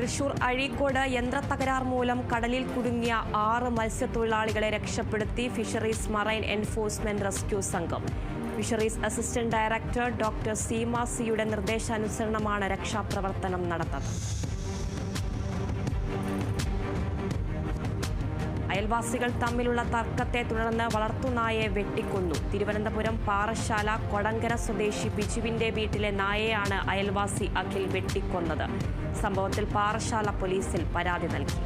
തൃശൂർ അഴീക്കോട് യന്ത്രത്തകരാർ മൂലം കടലിൽ കുടുങ്ങിയ 6 മത്സ്യത്തൊഴിലാളികളെ രക്ഷപ്പെടുത്തി ഫിഷറീസ് മറൈൻ എൻഫോഴ്സ്മെന്റ് റെസ്ക്യൂ സംഘം. Fisheries assistant director doctor Seema സിയുടെ നിർദ്ദേശാനുസരണമാണ് രക്ഷാപ്രവർത്തനം നടന്നത്. അയൽവാസികൾ തമ്മിലുള്ള തർക്കത്തെ തുടർന്ന് വളർത്തുനായയെ വെട്ടിക്കൊന്നു. തിരുവനന്തപുരം പാറശാല കൊടങ്കര സ്വദേശി ബിജുവിന്റെ വീട്ടിലെ നായയാണ് അയൽവാസി അഖിൽ വെട്ടിക്കൊന്നത്. സംഭവത്തിൽ പാറശാല പോലീസിൽ പരാതി നൽകി.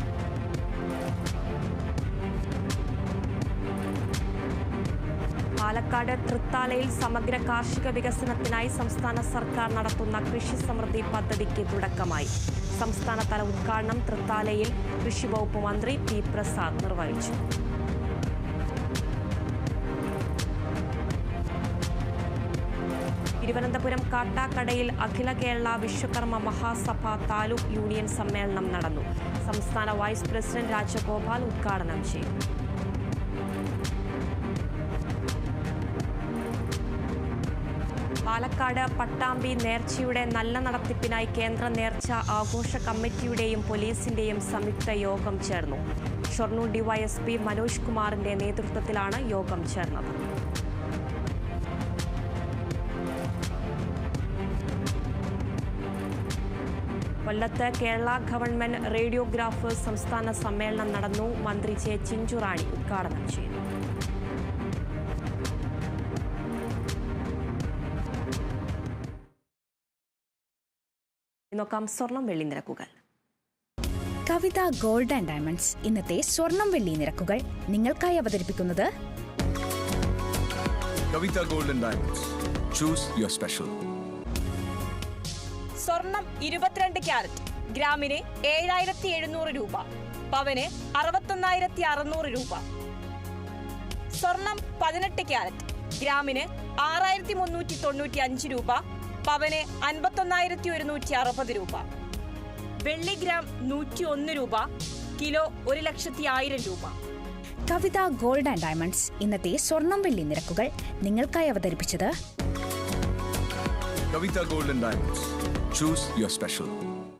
പാലക്കാട് തൃത്താലയിൽ സമഗ്ര കാർഷിക വികസനത്തിനായി സംസ്ഥാന സർക്കാർ നടത്തുന്ന കൃഷി സമൃദ്ധി പദ്ധതിക്ക് തുടക്കമായി. സംസ്ഥാനതല ഉദ്ഘാടനം തൃത്താലയിൽ കൃഷി വകുപ്പ് മന്ത്രി പി പ്രസാദ് നിർവഹിച്ചു. തിരുവനന്തപുരം കാട്ടാക്കടയിൽ അഖില കേരള വിശ്വകർമ്മ മഹാസഭ താലൂക്ക് യൂണിയൻ സമ്മേളനം നടന്നു. സംസ്ഥാന വൈസ് പ്രസിഡന്റ് രാജഗോപാൽ ഉദ്ഘാടനം ചെയ്തു. പാലക്കാട് പട്ടാമ്പി നേർച്ചയുടെ നല്ല നടത്തിപ്പിനായി കേന്ദ്ര നേർച്ച ആഘോഷ കമ്മിറ്റിയുടെയും പോലീസിന്റെയും സംയുക്ത യോഗം ചേർന്നു. ഷൊർണൂർ ഡിവൈഎസ്പി മനോജ് കുമാറിന്റെ നേതൃത്വത്തിലാണ് യോഗം ചേർന്നത്. കൊല്ലത്ത് കേരള ഗവൺമെന്റ് റേഡിയോഗ്രാഫേഴ്സ് സംസ്ഥാന സമ്മേളനം നടന്നു. മന്ത്രി ജെ ചിഞ്ചുറാണി ഉദ്ഘാടനം ചെയ്തു. നോക്കാം സ്വർണം വെള്ളി നിരക്കുകൾ. കവിത ഗോൾഡ് ആൻഡ് ഡയമണ്ട്സ് ഇന്നത്തെ സ്വർണം വെള്ളി നിരക്കുകൾ നിങ്ങൾക്കായി അവതരിപ്പിക്കുന്നത് Kavitha gold and diamonds. Choose your special. സ്വർണം 22 ക്യാരറ്റ് ഗ്രാമിന് 7700 രൂപ, പവന് 61600 രൂപ. സ്വർണം 18 ക്യാരറ്റ് ഗ്രാമിന് 6395 രൂപ, പവന് 51,160 രൂപ. വെള്ളി ഗ്രാം 101 രൂപ, കിലോ 1,10,000 രൂപ. കവിത ഗോൾഡ് ആൻഡ് ഡയമണ്ട്സ് ഇന്നത്തെ സ്വർണം വെള്ളി നിരക്കുകൾ നിങ്ങൾക്കായി അവതരിപ്പിച്ചത് Kavitha gold and diamonds. Choose your special.